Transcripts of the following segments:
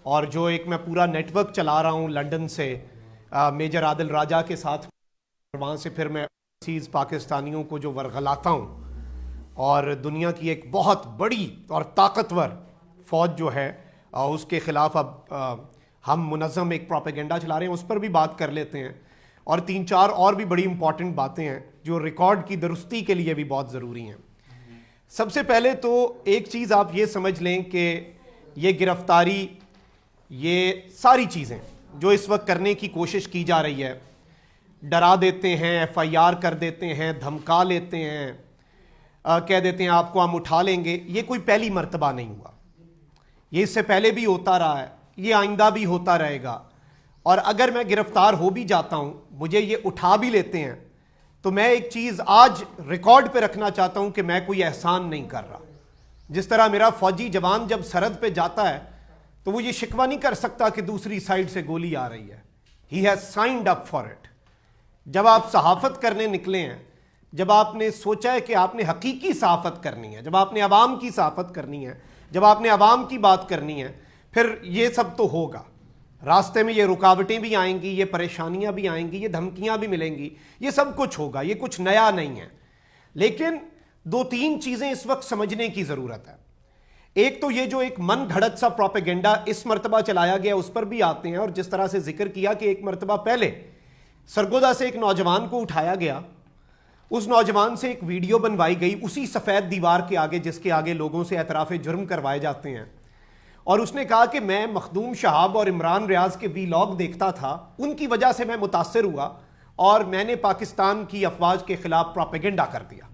اور جو ایک میں پورا نیٹ ورک چلا رہا ہوں لنڈن سے میجر عادل راجہ کے ساتھ، وہاں سے پھر میں اوورسیز پاکستانیوں کو جو ورغلاتا ہوں، اور دنیا کی ایک بہت بڑی اور طاقتور فوج جو ہے اس کے خلاف اب ہم منظم ایک پروپیگنڈا چلا رہے ہیں، اس پر بھی بات کر لیتے ہیں، اور 3-4 اور بھی بڑی امپورٹنٹ باتیں ہیں جو ریکارڈ کی درستی کے لیے بھی بہت ضروری ہیں۔ سب سے پہلے تو ایک چیز آپ یہ سمجھ لیں کہ یہ گرفتاری، یہ ساری چیزیں جو اس وقت کرنے کی کوشش کی جا رہی ہے، ڈرا دیتے ہیں، FIR کر دیتے ہیں، دھمکا لیتے ہیں، کہہ دیتے ہیں آپ کو ہم اٹھا لیں گے، یہ کوئی پہلی مرتبہ نہیں ہوا، یہ اس سے پہلے بھی ہوتا رہا ہے، یہ آئندہ بھی ہوتا رہے گا۔ اور اگر میں گرفتار ہو بھی جاتا ہوں، مجھے یہ اٹھا بھی لیتے ہیں، تو میں ایک چیز آج ریکارڈ پہ رکھنا چاہتا ہوں کہ میں کوئی احسان نہیں کر رہا۔ جس طرح میرا فوجی جوان جب سرحد پہ جاتا ہے تو وہ یہ شکوہ نہیں کر سکتا کہ دوسری سائیڈ سے گولی آ رہی ہے، he has signed up for it. جب آپ صحافت کرنے نکلے ہیں، جب آپ نے سوچا ہے کہ آپ نے حقیقی صحافت کرنی ہے، جب آپ نے عوام کی صحافت کرنی ہے، جب آپ نے عوام کی بات کرنی ہے، پھر یہ سب تو ہوگا۔ راستے میں یہ رکاوٹیں بھی آئیں گی، یہ پریشانیاں بھی آئیں گی، یہ دھمکیاں بھی ملیں گی، یہ سب کچھ ہوگا، یہ کچھ نیا نہیں ہے۔ لیکن 2-3 چیزیں اس وقت سمجھنے کی ضرورت ہے۔ ایک تو یہ جو ایک من گھڑت سا پروپیگنڈا اس مرتبہ چلایا گیا، اس پر بھی آتے ہیں، اور جس طرح سے ذکر کیا کہ ایک مرتبہ پہلے سرگودا سے ایک نوجوان کو اٹھایا گیا، اس نوجوان سے ایک ویڈیو بنوائی گئی اسی سفید دیوار کے آگے جس کے آگے لوگوں سے اعتراف جرم کروائے جاتے ہیں، اور اس نے کہا کہ میں مخدوم شہاب اور عمران ریاض کے ویلاگ دیکھتا تھا، ان کی وجہ سے میں متاثر ہوا اور میں نے پاکستان کی افواج کے خلاف پروپیگنڈا کر دیا۔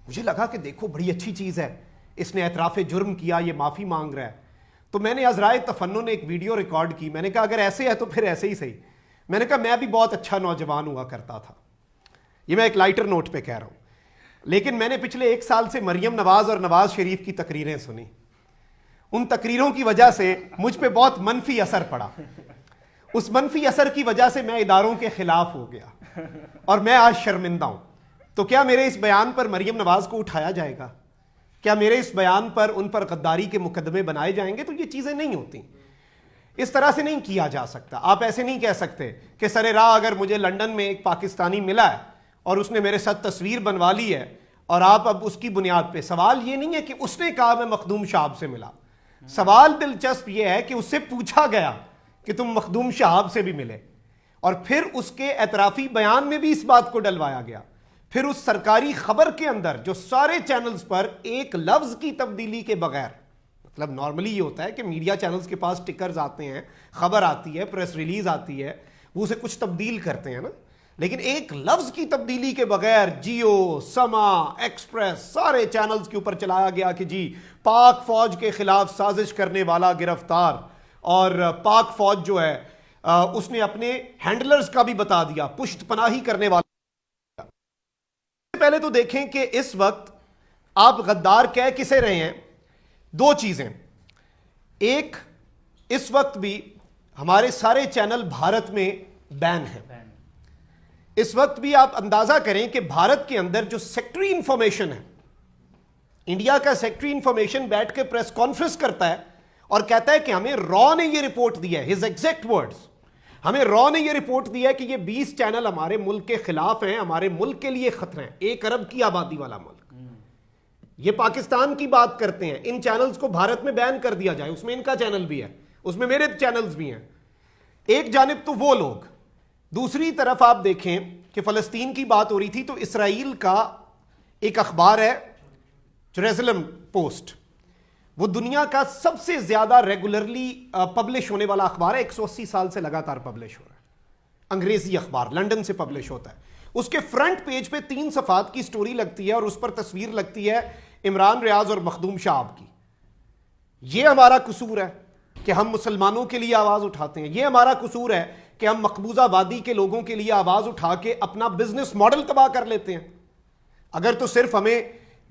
مجھے لگا کہ دیکھو بڑی اچھی چیز ہے، اس نے اعتراف جرم کیا، یہ معافی مانگ رہا ہے۔ تو میں نے عذرائے تفنن ایک ویڈیو ریکارڈ کی، میں نے کہا اگر ایسے ہے تو پھر ایسے ہی صحیح۔ میں نے کہا میں بھی بہت اچھا نوجوان ہوا کرتا تھا، یہ میں ایک لائٹر نوٹ پہ کہہ رہا ہوں، لیکن میں نے پچھلے 1 سال سے مریم نواز اور نواز شریف کی تقریریں سنی، ان تقریروں کی وجہ سے مجھ پہ بہت منفی اثر پڑا، اس منفی اثر کی وجہ سے میں اداروں کے خلاف ہو گیا اور میں آج شرمندہ ہوں۔ تو کیا میرے اس بیان پر مریم نواز کو اٹھایا جائے گا؟ کیا میرے اس بیان پر ان پر غداری کے مقدمے بنائے جائیں گے؟ تو یہ چیزیں نہیں ہوتی، اس طرح سے نہیں کیا جا سکتا۔ آپ ایسے نہیں کہہ سکتے کہ سر راہ اگر مجھے لنڈن میں ایک پاکستانی ملا ہے اور اس نے میرے ساتھ تصویر بنوا لی ہے اور آپ اب اس کی بنیاد پہ، سوال یہ نہیں ہے کہ اس نے کہا میں مخدوم شہاب سے ملا، سوال دلچسپ یہ ہے کہ اس سے پوچھا گیا کہ تم مخدوم شہاب سے بھی ملے، اور پھر اس کے اعترافی بیان میں بھی اس بات کو ڈلوایا گیا، پھر اس سرکاری خبر کے اندر جو سارے چینلز پر ایک لفظ کی تبدیلی کے بغیر، مطلب نارملی یہ ہوتا ہے کہ میڈیا چینلز کے پاس ٹکرز آتے ہیں، خبر آتی ہے، پریس ریلیز آتی ہے، وہ اسے کچھ تبدیل کرتے ہیں نا، لیکن ایک لفظ کی تبدیلی کے بغیر جیو، سما، ایکسپریس سارے چینلز کے اوپر چلایا گیا کہ جی پاک فوج کے خلاف سازش کرنے والا گرفتار، اور پاک فوج جو ہے اس نے اپنے ہینڈلرز کا بھی بتا دیا، پشت پناہی کرنے والا۔ پہلے تو دیکھیں کہ اس وقت آپ غدار کہہ کسے رہے ہیں؟ 2 چیزیں، ایک اس وقت بھی ہمارے سارے چینل بھارت میں بین ہیں، اس وقت بھی آپ اندازہ کریں کہ بھارت کے اندر جو سیکٹری انفارمیشن ہے، انڈیا کا سیکٹری انفارمیشن بیٹھ کے پریس کانفرنس کرتا ہے اور کہتا ہے کہ ہمیں را نے یہ رپورٹ دی ہے، ہز ایگزیکٹ ورڈز، ہمیں را نے یہ رپورٹ دی ہے کہ یہ 20 چینل ہمارے ملک کے خلاف ہیں، ہمارے ملک کے لیے خطرہ ہیں، 1 ارب کی آبادی والا ملک، یہ پاکستان کی بات کرتے ہیں، ان چینلز کو بھارت میں بین کر دیا جائے، اس میں ان کا چینل بھی ہے، اس میں میرے چینلز بھی ہیں۔ ایک جانب تو وہ لوگ، دوسری طرف آپ دیکھیں کہ فلسطین کی بات ہو رہی تھی تو اسرائیل کا ایک اخبار ہے جیروسلم پوسٹ، وہ دنیا کا سب سے زیادہ ریگولرلی پبلش ہونے والا اخبار ہے، 180 سال سے لگاتار پبلش ہو رہا ہے، انگریزی اخبار، لنڈن سے پبلش ہوتا ہے۔ اس کے فرنٹ پیج پہ 3 صفحات کی سٹوری لگتی ہے اور اس پر تصویر لگتی ہے عمران ریاض اور مخدوم شہاب کی۔ یہ ہمارا قصور ہے کہ ہم مسلمانوں کے لیے آواز اٹھاتے ہیں، یہ ہمارا قصور ہے کہ ہم مقبوضہ وادی کے لوگوں کے لیے آواز اٹھا کے اپنا بزنس ماڈل تباہ کر لیتے ہیں۔ اگر تو صرف ہمیں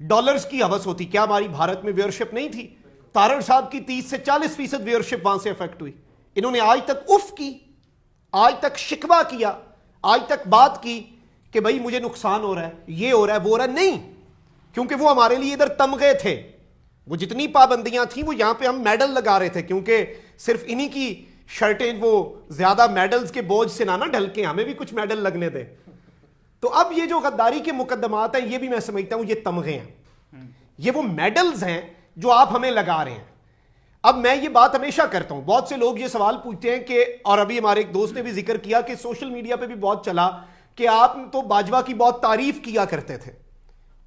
ڈالرز کی ہوس ہوتی، کیا ہماری بھارت میں ویورشپ نہیں تھی؟ تارڑ صاحب کی 30 سے 40% ویورشپ وہاں سے افیکٹ ہوئی، انہوں نے آج تک اف کی، آج تک شکوہ کیا، آج تک بات کی کہ بھائی مجھے نقصان ہو رہا ہے، یہ ہو رہا ہے، وہ ہو رہا ہے، نہیں، کیونکہ وہ ہمارے لیے ادھر تمغے تھے، وہ جتنی پابندیاں تھیں وہ یہاں پہ ہم میڈل لگا رہے تھے، کیونکہ صرف انہی کی شرٹیں وہ زیادہ میڈلز کے بوجھ سے نہ ڈھل کے ہمیں بھی کچھ میڈل لگنے دیں. تو اب یہ جو غداری کے مقدمات ہیں یہ بھی میں سمجھتا ہوں یہ تمغے ہیں, یہ وہ میڈلز ہیں جو آپ ہمیں لگا رہے ہیں. اب میں یہ بات ہمیشہ کرتا ہوں, بہت سے لوگ یہ سوال پوچھتے ہیں کہ, اور ابھی ہمارے ایک دوست نے بھی ذکر کیا کہ سوشل میڈیا پہ بھی بہت چلا کہ آپ تو باجوہ کی بہت تعریف کیا کرتے تھے,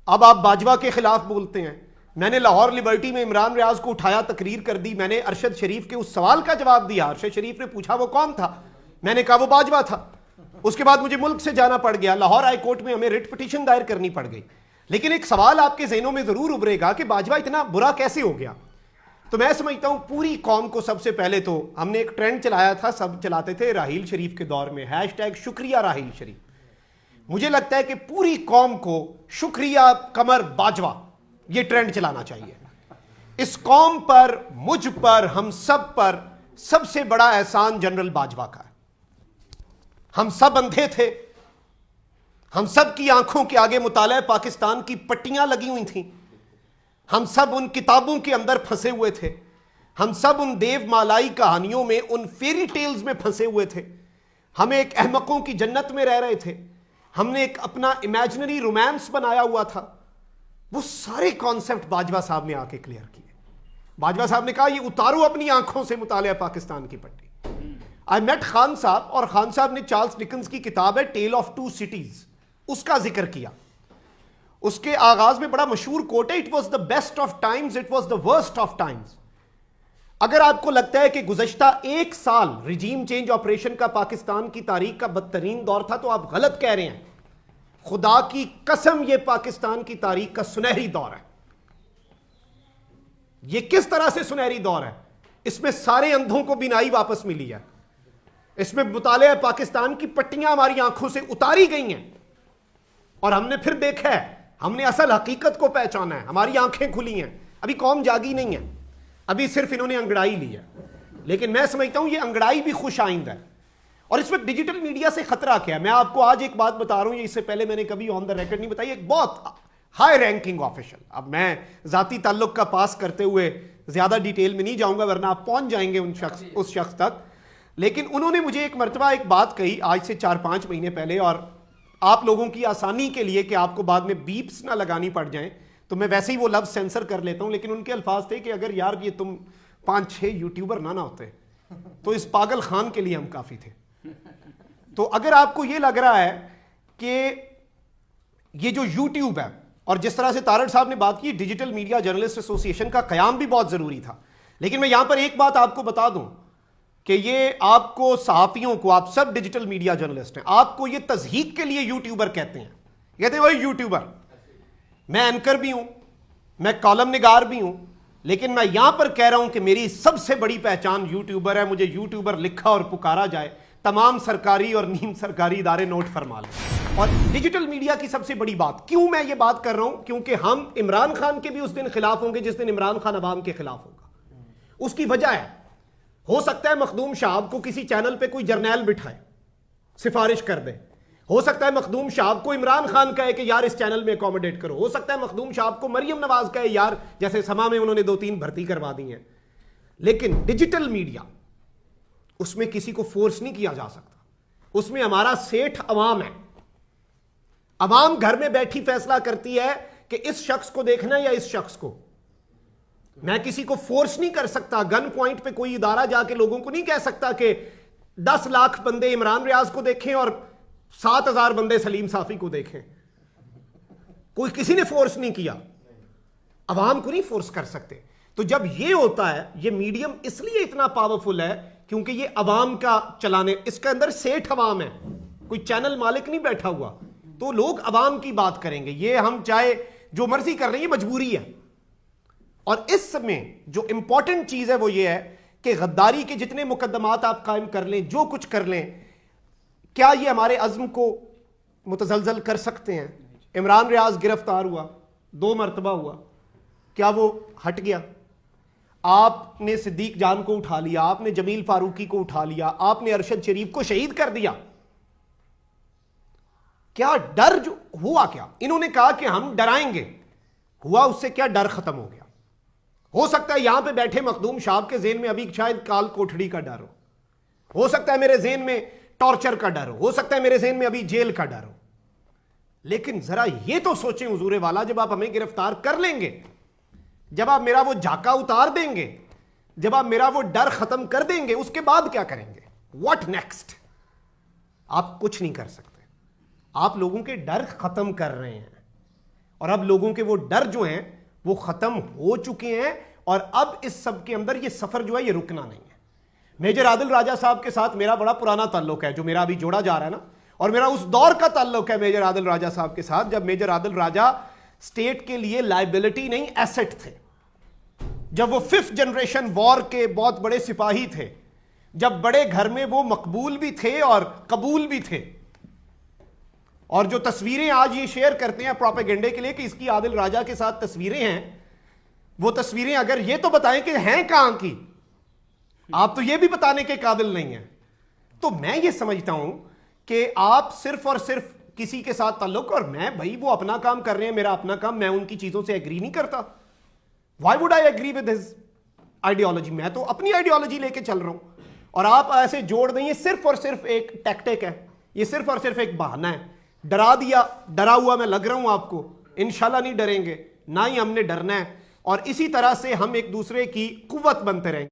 اب آپ باجوہ کے خلاف بولتے ہیں. میں نے لاہور لبرٹی میں عمران ریاض کو اٹھایا, تقریر کر دی, میں نے ارشد شریف کے اس سوال کا جواب دیا. ارشد شریف نے پوچھا وہ کون تھا, میں نے کہا وہ باجوہ تھا. اس کے بعد مجھے ملک سے جانا پڑ گیا, لاہور ہائی کورٹ میں ہمیں ریٹ پٹیشن دائر کرنی پڑ گئی. لیکن ایک سوال آپ کے ذہنوں میں ضرور ابھرے گا کہ باجوہ اتنا برا کیسے ہو گیا. تو میں سمجھتا ہوں پوری قوم کو سب سے پہلے تو ہم نے ایک ٹرینڈ چلایا تھا, سب چلاتے تھے راحیل شریف کے دور میں, # شکریہ راحیل شریف. مجھے لگتا ہے کہ پوری قوم کو شکریہ قمر باجوہ یہ ٹرینڈ چلانا چاہیے. اس قوم پر, مجھ پر, ہم سب پر سب سے بڑا احسان جنرل باجوہ کا ہے. ہم سب اندھے تھے, ہم سب کی آنکھوں کے آگے مطالعہ پاکستان کی پٹیاں لگی ہوئی تھیں, ہم سب ان کتابوں کے اندر پھنسے ہوئے تھے, ہم سب ان دیو مالائی کہانیوں میں, ان فیری ٹیلز میں پھنسے ہوئے تھے, ہم ایک احمقوں کی جنت میں رہ رہے تھے, ہم نے ایک اپنا امیجنری رومانس بنایا ہوا تھا. وہ سارے کانسیپٹ باجوہ صاحب نے آ کے کلیئر کیے. باجوہ صاحب نے کہا یہ اتارو اپنی آنکھوں سے مطالعہ پاکستان کی پٹی. آئی میٹ خان صاحب, اور خان صاحب نے چارلز ڈکنز کی کتاب ہے ٹیل آف ٹو سٹیز, اس کا ذکر کیا. اس کے آغاز میں بڑا مشہور کوٹ ہے, it was the best of Times, it was the worst of Times. اگر آپ کو لگتا ہے کہ گزشتہ 1 سال رجیم چینج آپریشن کا پاکستان کی تاریخ کا بدترین دور تھا تو آپ غلط کہہ رہے ہیں. خدا کی قسم یہ پاکستان کی تاریخ کا سنہری دور ہے. یہ کس طرح سے سنہری دور ہے؟ اس میں سارے اندھوں کو بینائی واپس ملی ہے, اس میں مطالعہ پاکستان کی پٹیاں ہماری آنکھوں سے اتاری گئی ہیں, اور ہم نے پھر دیکھا ہے, ہم نے اصل حقیقت کو پہچانا ہے, ہماری آنکھیں کھلی ہیں. ابھی قوم جاگی نہیں ہے, ابھی صرف انہوں نے انگڑائی لی ہے. لیکن میں سمجھتا ہوں یہ انگڑائی بھی خوش آئند ہے. اور اس وقت ڈیجیٹل میڈیا سے خطرہ کیا ہے؟ میں آپ کو آج ایک بات بتا رہا ہوں, یہ اس سے پہلے میں نے کبھی آن دا ریکارڈ نہیں بتائی. ایک بہت ہائی رینکنگ آفیشل, اب میں ذاتی تعلق کا پاس کرتے ہوئے زیادہ ڈیٹیل میں نہیں جاؤں گا ورنہ آپ پہنچ جائیں گے اس شخص تک. لیکن انہوں نے مجھے ایک مرتبہ ایک بات کہی آج سے 4-5 مہینے پہلے, اور آپ لوگوں کی آسانی کے لیے کہ آپ کو بعد میں بیپس نہ لگانی پڑ جائیں تو میں ویسے ہی وہ لفظ سینسر کر لیتا ہوں. لیکن ان کے الفاظ تھے کہ اگر یار یہ تم 5-6 یوٹیوبر نہ ہوتے تو اس پاگل خان کے لیے ہم کافی تھے. تو اگر آپ کو یہ لگ رہا ہے کہ یہ جو یوٹیوب ہے, اور جس طرح سے تارڑ صاحب نے بات کی, ڈیجیٹل میڈیا جرنلسٹ ایسوسی ایشن کا قیام بھی بہت ضروری تھا. لیکن میں یہاں پر ایک بات آپ کو بتا دوں کہ یہ آپ کو صحافیوں کو, آپ سب ڈیجیٹل میڈیا جرنلسٹ ہیں, آپ کو یہ تضحیق کے لیے یوٹیوبر کہتے ہیں. کہتے ہیں وہی یوٹیوبر. میں اینکر بھی ہوں, میں کالم نگار بھی ہوں, لیکن میں یہاں پر کہہ رہا ہوں کہ میری سب سے بڑی پہچان یوٹیوبر ہے. مجھے یوٹیوبر لکھا اور پکارا جائے, تمام سرکاری اور نیم سرکاری ادارے نوٹ فرما لیں. اور ڈیجیٹل میڈیا کی سب سے بڑی بات, کیوں میں یہ بات کر رہا ہوں, کیونکہ ہم عمران خان کے بھی اس دن خلاف ہوں گے جس دن عمران خان عوام کے خلاف ہوگا. اس کی وجہ ہے, ہو سکتا ہے مخدوم شہاب کو کسی چینل پہ کوئی جرنیل بٹھائے, سفارش کر دے. ہو سکتا ہے مخدوم شہاب کو عمران خان کہے کہ یار اس چینل میں اکوموڈیٹ کرو. ہو سکتا ہے مخدوم شہاب کو مریم نواز کہے یار, جیسے سما میں انہوں نے 2-3 بھرتی کروا دی ہیں. لیکن ڈیجیٹل میڈیا, اس میں کسی کو فورس نہیں کیا جا سکتا. اس میں ہمارا سیٹھ عوام ہے. عوام گھر میں بیٹھی فیصلہ کرتی ہے کہ اس شخص کو دیکھنا ہے یا اس شخص کو. میں کسی کو فورس نہیں کر سکتا. گن پوائنٹ پہ کوئی ادارہ جا کے لوگوں کو نہیں کہہ سکتا کہ 10 لاکھ بندے عمران ریاض کو دیکھیں اور 7,000 بندے سلیم صافی کو دیکھیں. کوئی کسی نے فورس نہیں کیا, عوام کو نہیں فورس کر سکتے. تو جب یہ ہوتا ہے, یہ میڈیم اس لیے اتنا پاورفل ہے کیونکہ یہ عوام کا چلانے, اس کے اندر سیٹھ عوام ہے, کوئی چینل مالک نہیں بیٹھا ہوا. تو لوگ عوام کی بات کریں گے. یہ ہم چاہے جو مرضی کر رہے ہیں, یہ مجبوری ہے. اور اس میں جو امپورٹنٹ چیز ہے وہ یہ ہے کہ غداری کے جتنے مقدمات آپ قائم کر لیں, جو کچھ کر لیں, کیا یہ ہمارے عزم کو متزلزل کر سکتے ہیں؟ عمران ریاض گرفتار ہوا, 2 مرتبہ ہوا, کیا وہ ہٹ گیا؟ آپ نے صدیق جان کو اٹھا لیا, آپ نے جمیل فاروقی کو اٹھا لیا, آپ نے ارشد شریف کو شہید کر دیا. کیا ڈر جو ہوا, کیا انہوں نے کہا کہ ہم ڈرائیں گے, ہوا اس سے کیا ڈر ختم ہو گیا. ہو سکتا ہے یہاں پہ بیٹھے مخدوم صاحب کے ذہن میں ابھی شاید کال کوٹھڑی کا ڈر ہو سکتا ہے میرے ذہن میں ٹارچر کا ڈر ہو سکتا ہے میرے ذہن میں ابھی جیل کا ڈر ہو. لیکن ذرا یہ تو سوچیں حضور والا, جب آپ ہمیں گرفتار کر لیں گے, جب آپ میرا وہ جھاکا اتار دیں گے, جب آپ میرا وہ ڈر ختم کر دیں گے, اس کے بعد کیا کریں گے؟ What next? آپ کچھ نہیں کر سکتے. آپ لوگوں کے ڈر ختم کر رہے ہیں, اور اب لوگوں کے وہ ڈر جو ہیں وہ ختم ہو چکے ہیں, اور اب اس سب کے اندر یہ سفر جو ہے یہ رکنا نہیں ہے. میجر عادل راجہ صاحب کے ساتھ میرا بڑا پرانا تعلق ہے, جو میرا ابھی جوڑا جا رہا ہے نا, اور میرا اس دور کا تعلق ہے میجر عادل راجہ صاحب کے ساتھ جب میجر عادل راجہ اسٹیٹ کے لیے لائبلٹی نہیں ایسٹ تھے, جب وہ 5th جنریشن وار کے بہت بڑے سپاہی تھے, جب بڑے گھر میں وہ مقبول بھی تھے اور قبول بھی تھے. اور جو تصویریں آج یہ شیئر کرتے ہیں پروپیگنڈے کے لیے کہ اس کی عادل راجہ کے ساتھ تصویریں ہیں, وہ تصویریں اگر یہ تو بتائیں کہ ہیں کہاں کی, آپ تو یہ بھی بتانے کے قابل نہیں ہیں. تو میں یہ سمجھتا ہوں کہ آپ صرف اور صرف کسی کے ساتھ تعلق, اور میں بھائی وہ اپنا کام کر رہے ہیں, میرا اپنا کام, میں ان کی چیزوں سے ایگری نہیں کرتا. Y would I agree with his ideology? میں تو اپنی آئیڈیالوجی لے کے چل رہا ہوں, اور آپ ایسے جوڑ دیں. یہ صرف اور صرف ایک ٹیکٹک ہے, یہ صرف اور صرف ایک بہانہ ہے. ڈرا دیا, ڈرا ہوا میں لگ رہا ہوں آپ کو, انشاءاللہ نہیں ڈریں گے, نہ ہی ہم نے ڈرنا ہے, اور اسی طرح سے ہم ایک دوسرے کی قوت بنتے رہیں گے.